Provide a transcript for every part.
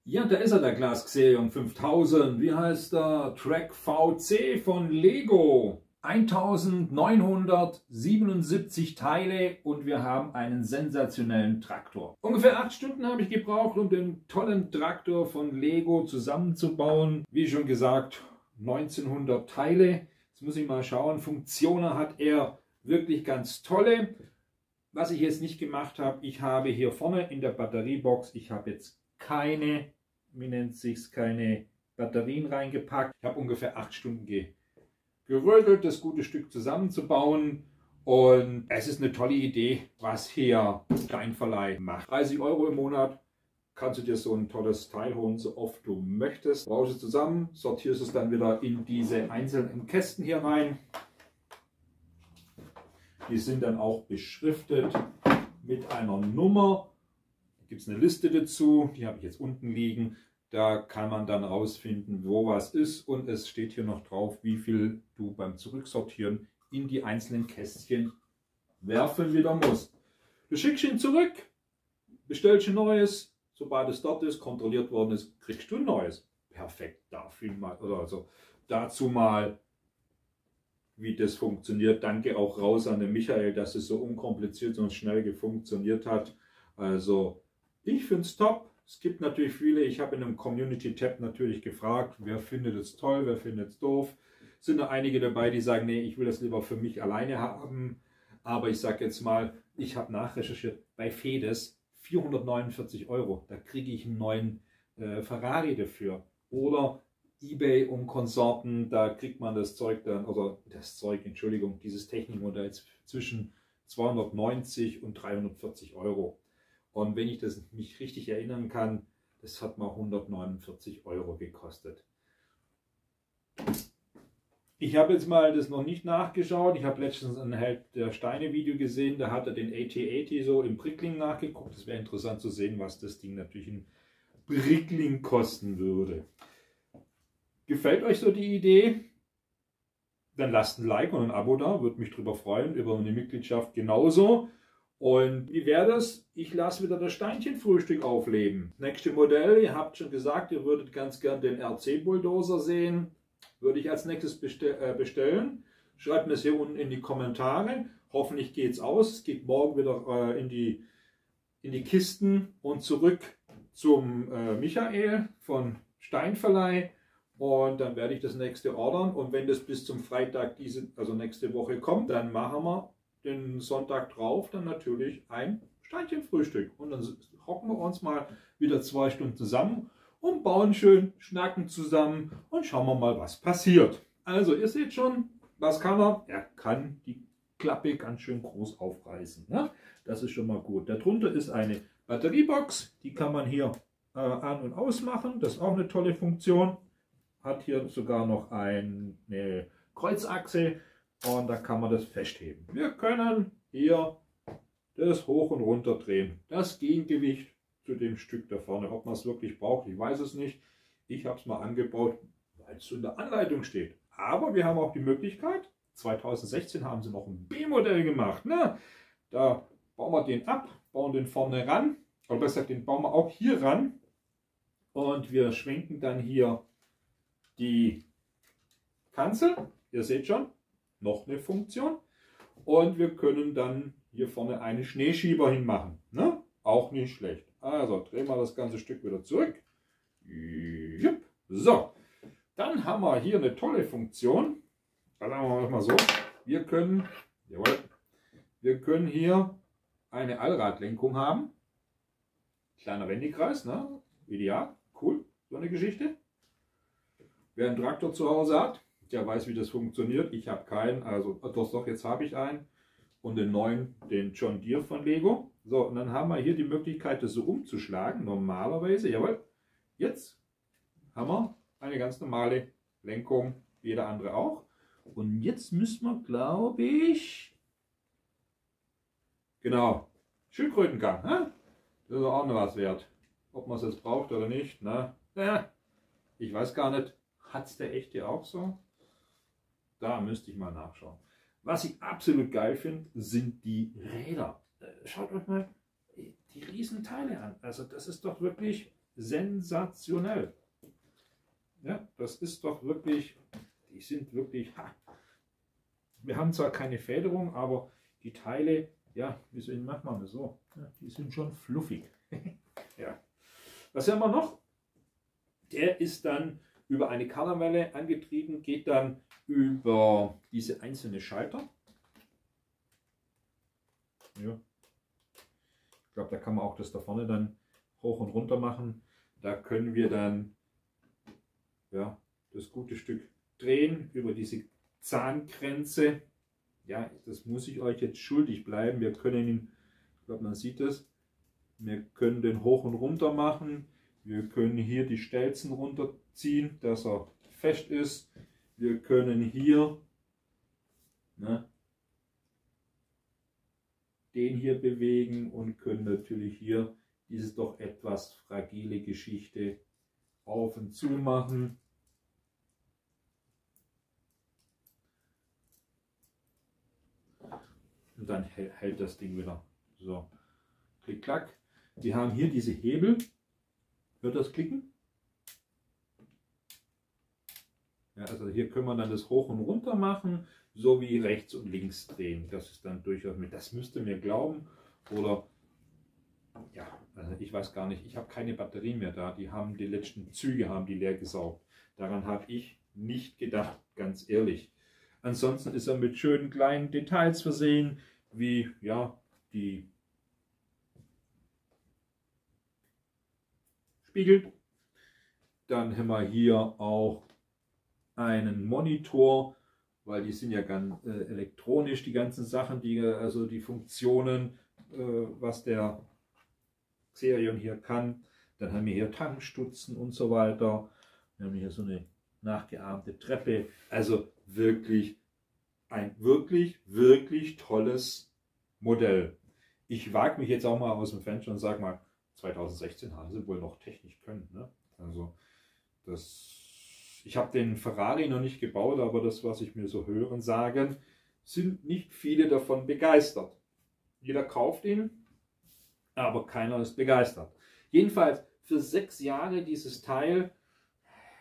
Ja, da ist er, der Glas Xerion 5000. Wie heißt der? Track VC von Lego. 1977 Teile und wir haben einen sensationellen Traktor. Ungefähr 8 Stunden habe ich gebraucht, um den tollen Traktor von Lego zusammenzubauen. Wie schon gesagt, 1900 Teile. Jetzt muss ich mal schauen. Funktionen hat er wirklich ganz tolle. Was ich jetzt nicht gemacht habe, ich habe hier vorne in der Batteriebox, ich habe jetzt keine, wie nennt sich's, keine Batterien reingepackt. Ich habe ungefähr 8 Stunden gerödelt, das gute Stück zusammenzubauen. Und es ist eine tolle Idee, was hier Steinverleih macht. 30 € im Monat kannst du dir so ein tolles Teil holen, so oft du möchtest. Baust es zusammen, sortierst es dann wieder in diese einzelnen Kästen hier rein. Die sind dann auch beschriftet mit einer Nummer. Da gibt es eine Liste dazu, die habe ich jetzt unten liegen. Da kann man dann rausfinden, wo was ist, und es steht hier noch drauf, wie viel du beim Zurücksortieren in die einzelnen Kästchen werfen wieder musst. Du schickst ihn zurück, bestellst ein neues, sobald es dort ist, kontrolliert worden ist, kriegst du ein neues. Perfekt, dafür mal, oder also dazu mal, wie das funktioniert. Danke auch raus an den Michael, dass es so unkompliziert und schnell funktioniert hat. Also ich finde es top. Es gibt natürlich viele, ich habe in einem Community-Tab natürlich gefragt, wer findet es toll, wer findet es doof. Es sind da einige dabei, die sagen, nee, ich will das lieber für mich alleine haben. Aber ich sage jetzt mal, ich habe nachrecherchiert, bei Fedes 449 €, da kriege ich einen neuen Ferrari dafür. Oder eBay und Konsorten, da kriegt man das Zeug dann, oder das Zeug, Entschuldigung, dieses Technikmodell zwischen 290 und 340 €. Und wenn ich das mich richtig erinnern kann, das hat mal 149 € gekostet. Ich habe jetzt mal das noch nicht nachgeschaut. Ich habe letztens ein Held der Steine Video gesehen, da hat er den AT80 so im Brickling nachgeguckt. Es wäre interessant zu sehen, was das Ding natürlich in Brickling kosten würde. Gefällt euch so die Idee? Dann lasst ein Like und ein Abo da, würde mich darüber freuen, über eine Mitgliedschaft genauso. Und wie wäre das? Ich lasse wieder das Steinchenfrühstück aufleben. Nächste Modell, ihr habt schon gesagt, ihr würdet ganz gern den RC-Bulldozer sehen. Würde ich als nächstes bestellen. Schreibt mir das hier unten in die Kommentare. Hoffentlich geht es aus. Es geht morgen wieder in die Kisten und zurück zum Michael von Steinverleih. Und dann werde ich das nächste ordern. Und wenn das bis zum Freitag, also nächste Woche kommt, dann machen wir den Sonntag drauf dann natürlich ein Steinchenfrühstück. Und dann hocken wir uns mal wieder 2 Stunden zusammen und bauen schön, schnacken zusammen und schauen wir mal, was passiert. Also ihr seht schon, was kann er? Er kann die Klappe ganz schön groß aufreißen. Ne? Das ist schon mal gut. Darunter ist eine Batteriebox, die kann man hier an- und ausmachen. Das ist auch eine tolle Funktion. Hat hier sogar noch eine Kreuzachse. Und da kann man das festheben. Wir können hier das hoch und runter drehen. Das Gegengewicht zu dem Stück da vorne. Ob man es wirklich braucht, ich weiß es nicht. Ich habe es mal angebaut, weil es so in der Anleitung steht. Aber wir haben auch die Möglichkeit, 2016 haben sie noch ein B-Modell gemacht. Ne? Da bauen wir den ab, bauen den vorne ran. Oder besser gesagt, den bauen wir auch hier ran. Und wir schwenken dann hier die Kanzel. Ihr seht schon. Noch eine Funktion, und wir können dann hier vorne einen Schneeschieber hinmachen. Ne? Auch nicht schlecht. Also drehen wir das ganze Stück wieder zurück. So, dann haben wir hier eine tolle Funktion. Dann sagen wir mal so, wir können hier eine Allradlenkung haben. Kleiner Wendekreis, ne? Ideal, cool, so eine Geschichte. Wer einen Traktor zu Hause hat, der weiß, wie das funktioniert. Ich habe keinen, also doch, jetzt habe ich einen. Und den neuen, den John Deere von Lego. So, und dann haben wir hier die Möglichkeit, das so umzuschlagen. Normalerweise, jawohl, jetzt haben wir eine ganz normale Lenkung, jeder andere auch. Und jetzt müssen wir, glaube ich, genau, Schildkrötengang. Ne? Das ist auch noch was wert. Ob man es jetzt braucht oder nicht, ne? Ja, ich weiß gar nicht. Hat es der echte auch so? Da müsste ich mal nachschauen. Was ich absolut geil finde, sind die Räder. Schaut euch mal die riesen Teile an. Also das ist doch wirklich sensationell. Ja, das ist doch wirklich, die sind wirklich, wir haben zwar keine Federung, aber die Teile, ja, wie macht man das so? Ja, die sind schon fluffig. Ja. Was haben wir noch? Der ist dann über eine Colorwelle angetrieben, geht dann über diese einzelnen Schalter. Ja. Ich glaube, da kann man auch das da vorne dann hoch und runter machen. Da können wir dann ja, das gute Stück drehen über diese Zahngrenze. Ja, das muss ich euch jetzt schuldig bleiben. Wir können ihn, ich glaube, man sieht es, wir können den hoch und runter machen. Wir können hier die Stelzen runterziehen, dass er fest ist. Wir können hier den hier bewegen und können natürlich hier diese doch etwas fragile Geschichte auf und zu machen. Und dann hält das Ding wieder. So, klick, klack. Wir haben hier diese Hebel. Hört das Klicken? Ja, also hier können wir dann das hoch und runter machen, sowie rechts und links drehen. Das ist dann durchaus mit. Das müsst ihr mir glauben. Oder ja, also ich weiß gar nicht. Ich habe keine Batterie mehr da. Die letzten Züge haben die leer gesaugt. Daran habe ich nicht gedacht, ganz ehrlich. Ansonsten ist er mit schönen kleinen Details versehen, wie ja die Spiegel. Dann haben wir hier auch einen Monitor, weil die sind ja ganz elektronisch, die ganzen Sachen, also die Funktionen, was der Xerion hier kann. Dann haben wir hier Tankstutzen und so weiter. Wir haben hier so eine nachgeahmte Treppe. Also wirklich ein wirklich tolles Modell. Ich wage mich jetzt auch mal aus dem Fenster und sage mal, 2016 haben sie wohl noch technisch können. Ne? Also ich habe den Ferrari noch nicht gebaut, aber das, was ich mir so hören sagen, sind nicht viele davon begeistert. Jeder kauft ihn, aber keiner ist begeistert. Jedenfalls für 6 Jahre dieses Teil,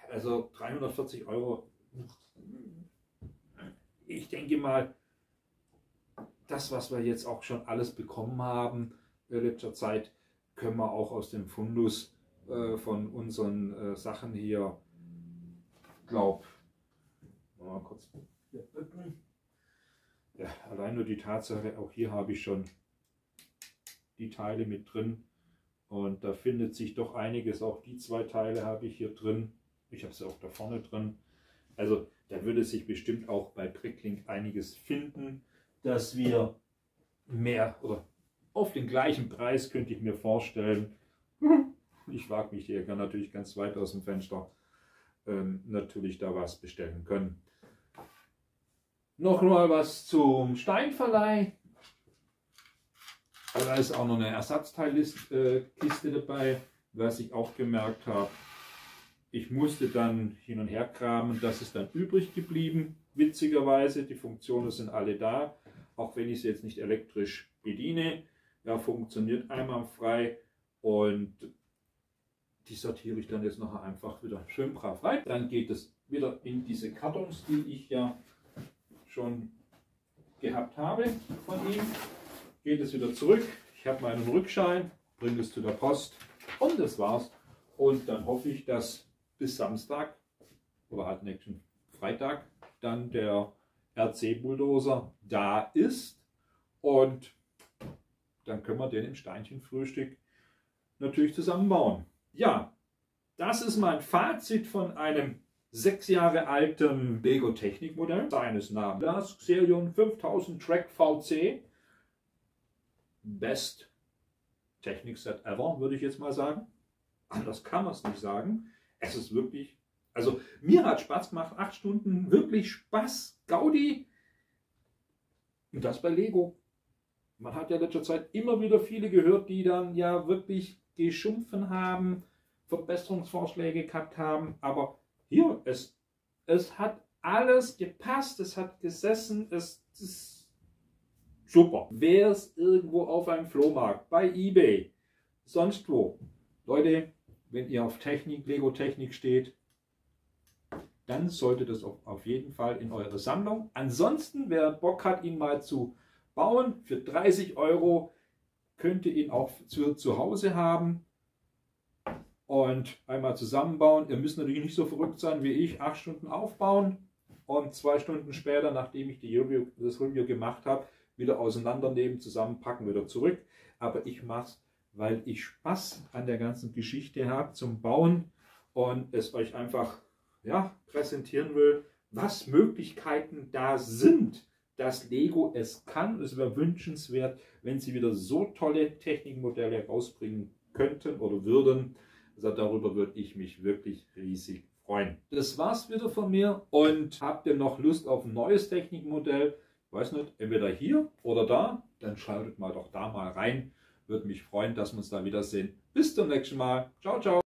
also 340 €. Ich denke mal, das, was wir jetzt auch schon alles bekommen haben in letzter Zeit, können wir auch aus dem Fundus von unseren Sachen hier, glaube mal kurz. Ja, allein nur die Tatsache, auch hier habe ich schon die Teile mit drin und da findet sich doch einiges. Auch die 2 Teile habe ich hier drin. Ich habe sie auch da vorne drin. Also da würde sich bestimmt auch bei Bricklink einiges finden, dass wir mehr oder auf den gleichen Preis, könnte ich mir vorstellen. Ich wage mich hier natürlich ganz weit aus dem Fenster, natürlich da was bestellen können. Noch mal was zum Steinverleih. Da ist auch noch eine Ersatzteilliste dabei, was ich auch gemerkt habe. Ich musste dann hin und her kramen, das ist dann übrig geblieben. Witzigerweise, die Funktionen sind alle da, auch wenn ich sie jetzt nicht elektrisch bediene. Ja, funktioniert einwandfrei und die sortiere ich dann jetzt nachher einfach wieder schön brav rein. Dann geht es wieder in diese Kartons, die ich ja schon gehabt habe von ihm. Geht es wieder zurück. Ich habe meinen Rückschein, bringe es zu der Post und das war's. Und dann hoffe ich, dass bis Samstag oder halt nächsten Freitag dann der RC-Bulldozer da ist und dann können wir den im Steinchenfrühstück natürlich zusammenbauen. Ja, das ist mein Fazit von einem 6 Jahre alten Bego Technik-Modell seines Namens. Das Xerion 5000 Track VC. Best Technik-Set ever, würde ich jetzt mal sagen. Anders kann man es nicht sagen. Es ist wirklich, also mir hat Spaß gemacht, 8 Stunden, wirklich Spaß, Gaudi. Und das bei Lego. Man hat ja in letzter Zeit immer wieder viele gehört, die dann ja wirklich geschumpfen haben, Verbesserungsvorschläge gehabt haben. Aber hier, es hat alles gepasst, es hat gesessen, es ist super. Wer es irgendwo auf einem Flohmarkt, bei eBay, sonst wo, Leute, wenn ihr auf Technik, Lego-Technik steht, dann sollte das auf jeden Fall in eure Sammlung. Ansonsten, wer Bock hat, ihn mal zu bauen, für 30 Euro könnt ihr ihn auch zu Hause haben und einmal zusammenbauen. Ihr müsst natürlich nicht so verrückt sein wie ich, 8 Stunden aufbauen und 2 Stunden später, nachdem ich das Review gemacht habe, wieder auseinandernehmen, zusammenpacken, wieder zurück. Aber ich mache es, weil ich Spaß an der ganzen Geschichte habe zum Bauen und es euch einfach präsentieren will, was Möglichkeiten da sind, dass Lego es kann. Es wäre wünschenswert, wenn sie wieder so tolle Technikmodelle rausbringen könnten oder würden. Also darüber würde ich mich wirklich riesig freuen. Das war's wieder von mir und habt ihr noch Lust auf ein neues Technikmodell? Weiß nicht, entweder hier oder da, dann schaltet mal doch da mal rein. Würde mich freuen, dass wir uns da wiedersehen. Bis zum nächsten Mal. Ciao, ciao.